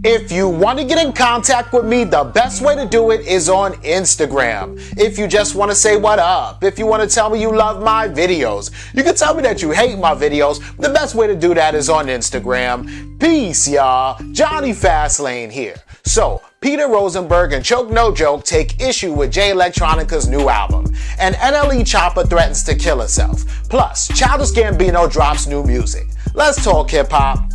If you want to get in contact with me, the best way to do it is on Instagram. If you just want to say what up, if you want to tell me you love my videos, you can tell me that you hate my videos. The best way to do that is on Instagram. Peace, y'all. Jonny Fastlane here. So, Peter Rosenberg and Choke No Joke take issue with Jay Electronica's new album, and NLE Choppa threatens to kill herself. Plus, Childish Gambino drops new music. Let's talk hip-hop.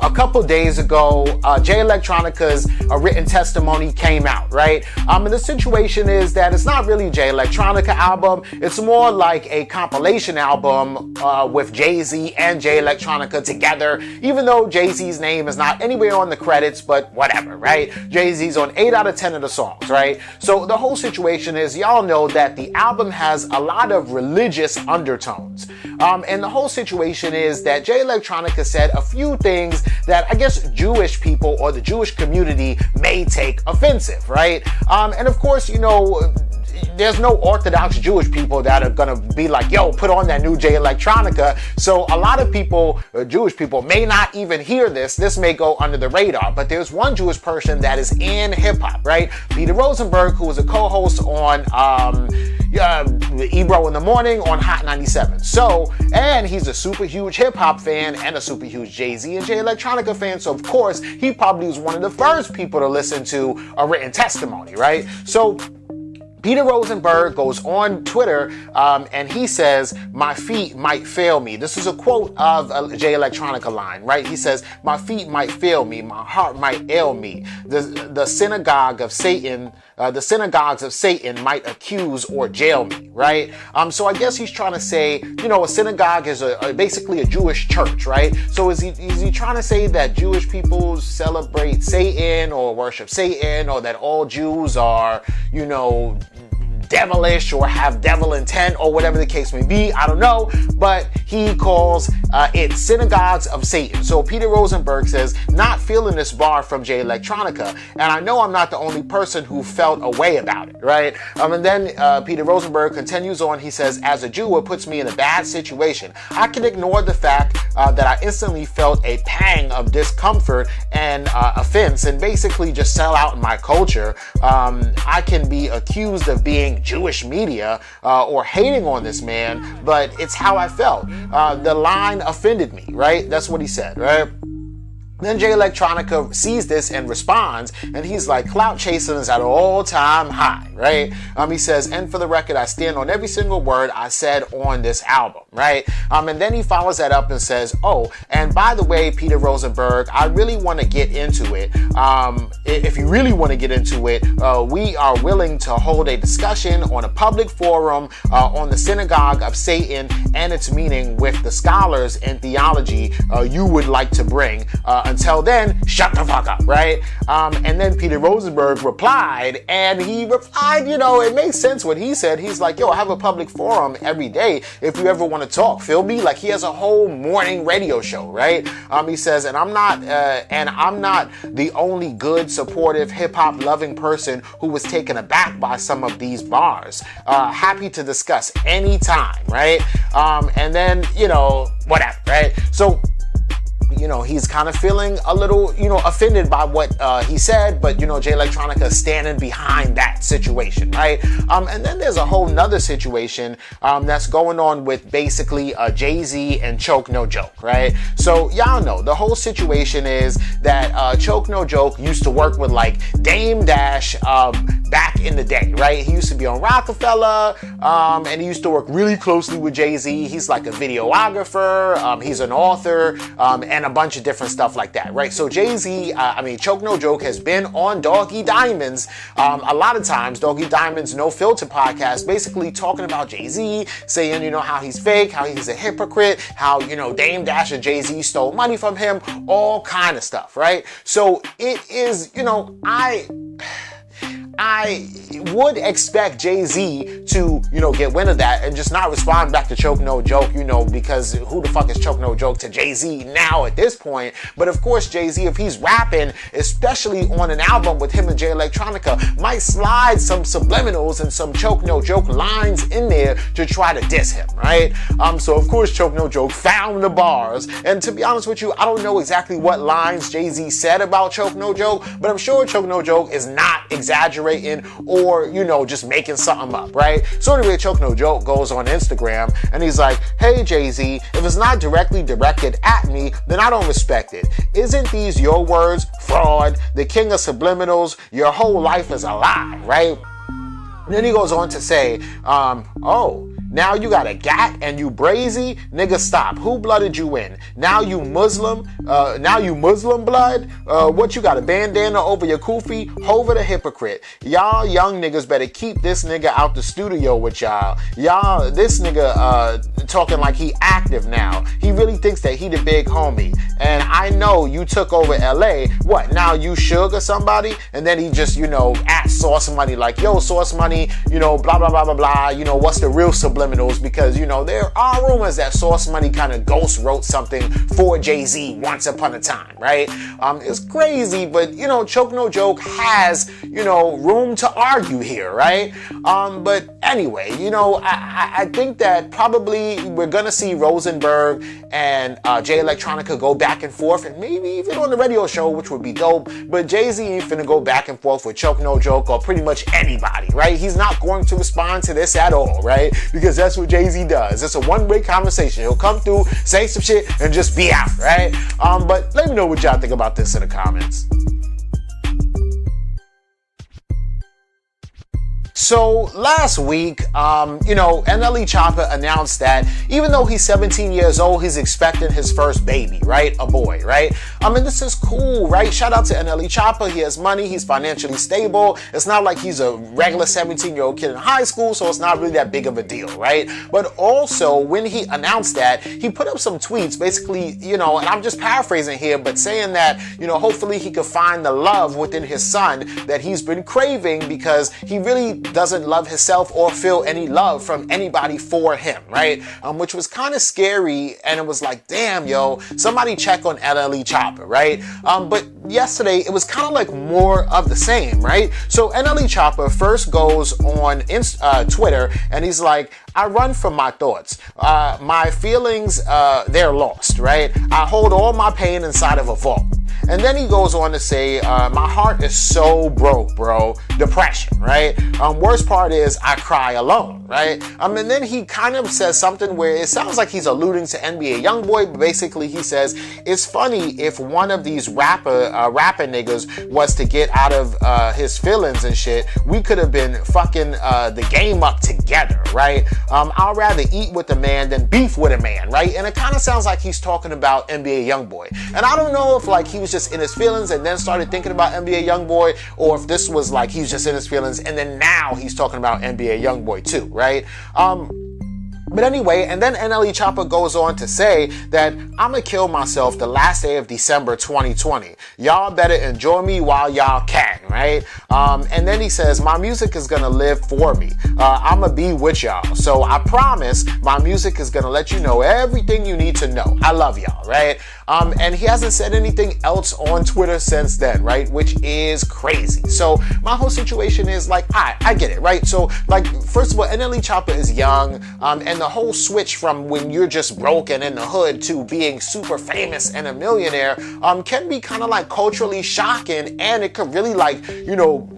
A couple days ago, Jay Electronica's written testimony came out, right? And the situation is that it's not really Jay Electronica album. It's more like a compilation album with Jay-Z and Jay Electronica together, even though Jay-Z's name is not anywhere on the credits, but whatever, right? Jay-Z's on 8 out of 10 of the songs, right? So the whole situation is, y'all know that the album has a lot of religious undertones. And the whole situation is that Jay Electronica said a few things that I guess Jewish people or the Jewish community may take offensive, right? And of course, you know, there's no Orthodox Jewish people that are gonna be like, yo, put on that new Jay Electronica. So a lot of people, Jewish people, may not even hear this. This may go under the radar. But there's one Jewish person that is in hip hop, right? Peter Rosenberg, who was a co-host on Ebro in the Morning on Hot 97. So, and he's a super huge hip hop fan and a super huge Jay-Z and Jay Electronica fan. So of course, he probably was one of the first people to listen to a written testimony, right? So Peter Rosenberg goes on Twitter and he says, "My feet might fail me." This is a quote of a Jay Electronica line, right? He says, "My feet might fail me, my heart might ail me. The synagogues of Satan might accuse or jail me," right? So I guess he's trying to say, you know, a synagogue is basically a Jewish church, right? So is he trying to say that Jewish people celebrate Satan or worship Satan, or that all Jews are, you know, devilish or have devil intent or whatever the case may be? I don't know, but he calls it synagogues of Satan. So Peter Rosenberg says, "Not feeling this bar from Jay Electronica, and I know I'm not the only person who felt a way about it," right? And then Peter Rosenberg continues on. He says, "As a Jew, it puts me in a bad situation. I can ignore the fact that I instantly felt a pang of discomfort and offense and basically just sell out in my culture. I can be accused of being Jewish media or hating on this man, but it's how I felt. The line offended me," right? That's what he said, right? Then Jay Electronica sees this and responds, and he's like, "Clout chasing is at an all-time high," right? He says, "And for the record, I stand on every single word I said on this album," right? And then he follows that up and says, "Oh, and by the way, Peter Rosenberg, I really want to get into it. If you really want to get into it, we are willing to hold a discussion on a public forum on the synagogue of Satan and its meaning with the scholars in theology you would like to bring. Until then, shut the fuck up," right? And then Peter Rosenberg replied, and he replied, you know, it makes sense what he said. He's like, "Yo, I have a public forum every day if you ever want to talk, feel me?" Like, he has a whole morning radio show, right? He says, and I'm not the only good, supportive, hip-hop loving person who was taken aback by some of these bars. Happy to discuss anytime, right? And then, you know, whatever, right? So, you know, he's kind of feeling a little, you know, offended by what he said, but, you know, Jay Electronica is standing behind that situation, right? And then there's a whole nother situation that's going on with basically Jay-Z and Choke No Joke, right? So y'all know the whole situation is that Choke No Joke used to work with like Dame Dash back in the day, right? He used to be on Rockefeller, and he used to work really closely with Jay-Z. He's like a videographer, he's an author, and a bunch of different stuff like that, right? So Jay-Z, Choke No Joke has been on Doggy Diamonds a lot of times. Doggy Diamonds No Filter podcast, basically talking about Jay-Z, saying, you know, how he's fake, how he's a hypocrite, how, you know, Dame Dash and Jay-Z stole money from him, all kind of stuff, right? So it is, you know, I I would expect Jay-Z to, get wind of that and just not respond back to Choke No Joke, because who the fuck is Choke No Joke to Jay-Z now at this point? But of course, Jay-Z, if he's rapping, especially on an album with him and Jay Electronica, might slide some subliminals and some Choke No Joke lines in there to try to diss him, right? So of course, Choke No Joke found the bars. And to be honest with you, I don't know exactly what lines Jay-Z said about Choke No Joke, but I'm sure Choke No Joke is not exaggerating or, just making something up, right? So anyway, Choke No Joke goes on Instagram and he's like, hey Jay-Z, if it's not directly directed at me, then I don't respect it. Isn't these your words? Fraud, the king of subliminals, your whole life is a lie, right? And then he goes on to say, oh, now you got a gat and you brazy? Nigga, stop. Who blooded you in? Now you Muslim? Blood? What, you got a bandana over your kufi? Hover the hypocrite. Y'all young niggas better keep this nigga out the studio with y'all. Y'all, this nigga talking like he active now. He really thinks that he the big homie. And I know you took over LA. What, now you Suge or somebody? And then he just, at Sauce Money like, yo, Sauce Money, blah, blah, blah, blah, blah. What's the real subliminals? Because, there are rumors that Sauce Money kind of ghost wrote something for Jay-Z once upon a time, right? It's crazy, but, Choke No Joke has, room to argue here, right? But anyway, I think that probably we're going to see Rosenberg and Jay Electronica go back and forth, and maybe even on the radio show, which would be dope. But Jay-Z ain't finna go back and forth with Choke No Joke or pretty much anybody, right? He's not going to respond to this at all, right? Because that's what Jay-Z does. It's a one-way conversation. He'll come through, say some shit, and just be out, right? But let me know what y'all think about this in the comments. So last week, NLE Choppa announced that even though he's 17 years old, he's expecting his first baby, right? A boy, right? This is cool, right? Shout out to NLE Choppa. He has money. He's financially stable. It's not like he's a regular 17-year-old kid in high school, so it's not really that big of a deal, right? But also, when he announced that, he put up some tweets, basically, and I'm just paraphrasing here, but saying that, hopefully he could find the love within his son that he's been craving because he really doesn't love himself or feel any love from anybody for him, right? Which was kind of scary, and it was like, damn, yo, somebody check on NLE Choppa, right? But yesterday, it was kind of like more of the same, right? So NLE Choppa first goes on Twitter, and he's like, I run from my thoughts. My feelings, they're lost, right? I hold all my pain inside of a vault. And then he goes on to say, my heart is so broke, bro. Depression, right? Worst part is I cry alone, right? And then he kind of says something where it sounds like he's alluding to NBA YoungBoy, but basically he says, it's funny if one of these rapping niggas was to get out of his feelings and shit, we could have been fucking the game up together, right? I'd rather eat with a man than beef with a man, right? And it kind of sounds like he's talking about NBA YoungBoy. And I don't know if like he was just in his feelings and then started thinking about NBA YoungBoy, or if this was like he's just in his feelings and then now he's talking about NBA YoungBoy too, right? But anyway, and then NLE Choppa goes on to say that I'm gonna kill myself the last day of December 2020. Y'all better enjoy me while y'all can, right? And then he says, my music is gonna live for me. I'm gonna be with y'all. So I promise my music is gonna let you know everything you need to know. I love y'all, right? And he hasn't said anything else on Twitter since then, right? Which is crazy. So my whole situation is like, I get it, right? So like, first of all, NLE Choppa is young, and the whole switch from when you're just broke and in the hood to being super famous and a millionaire can be kind of like culturally shocking, and it could really like,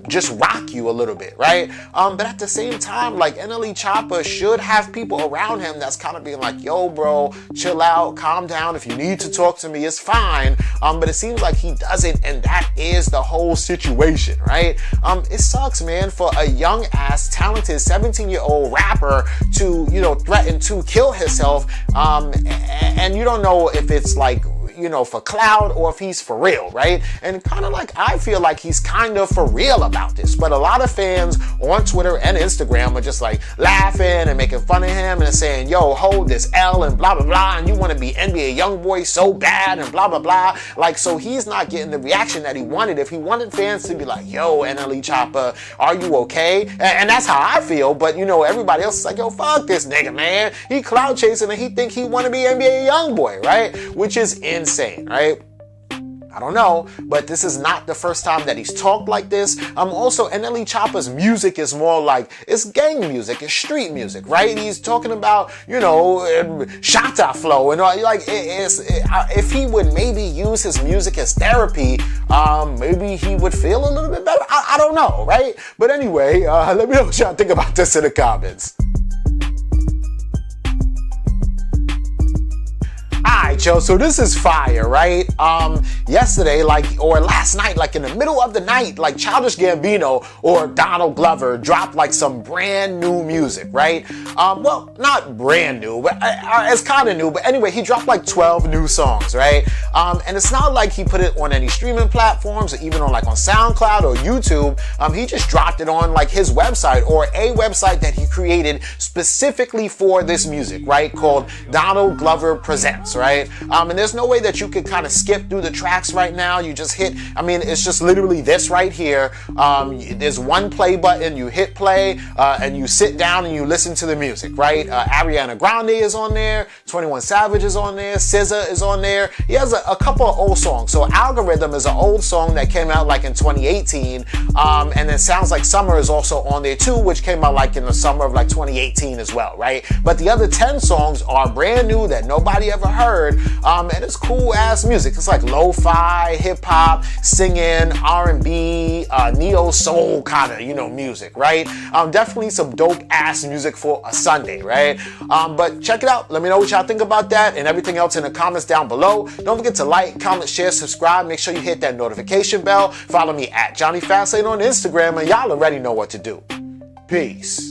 just rock you a little bit, right? But at the same time, like NLE Choppa should have people around him that's kind of being like, yo, bro, chill out, calm down. If you need to talk to me, it's fine. But it seems like he doesn't, and that is the whole situation, right? It sucks, man, for a young ass, talented 17-year-old rapper to, threaten to kill himself, and you don't know if it's like for cloud or if he's for real, right? And kind of like, I feel like he's kind of for real about this, but a lot of fans on Twitter and Instagram are just like laughing and making fun of him and saying, yo, hold this L and blah, blah, blah, and you want to be NBA YoungBoy so bad and blah, blah, blah. Like, so he's not getting the reaction that he wanted. If he wanted fans to be like, yo, NLE Choppa, are you okay? And that's how I feel, but everybody else is like, yo, fuck this nigga, man. He cloud chasing and he think he want to be NBA YoungBoy, right? Which is insane, right? I don't know, but this is not the first time that he's talked like this. Also, NLE Choppa's music is more like, it's gang music, it's street music, right? He's talking about, shata flow and all, like, if he would maybe use his music as therapy, maybe he would feel a little bit better. I don't know, right? But anyway, let me know what y'all think about this in the comments. Alright, yo, so this is fire, right? Yesterday, or last night, in the middle of the night, Childish Gambino or Donald Glover dropped some brand new music, right? Well, not brand new, but it's kind of new, but anyway, he dropped 12 new songs, right? And it's not like he put it on any streaming platforms or even on on SoundCloud or YouTube. He just dropped it on his website or a website that he created specifically for this music, right? Called Donald Glover Presents, right? And there's no way that you could kind of skip through the tracks right now. You just hit, it's just literally this right here. There's one play button, you hit play, and you sit down and you listen to the music, right? Ariana Grande is on there, 21 Savage is on there, SZA is on there. He has a couple of old songs. So Algorithm is an old song that came out in 2018, and then Sounds Like Summer is also on there too, which came out in the summer of 2018 as well, right? But the other 10 songs are brand new that nobody ever heard, and it's cool ass music. It's lo-fi, hip hop, singing, R&B, neo soul kind of music, right? Definitely some dope ass music for a Sunday, right? But check it out. Let me know what y'all think about that and everything else in the comments down below. Don't forget to like, comment, share, subscribe. Make sure you hit that notification bell. Follow me at Jonny Fastlane on Instagram, and y'all already know what to do. Peace.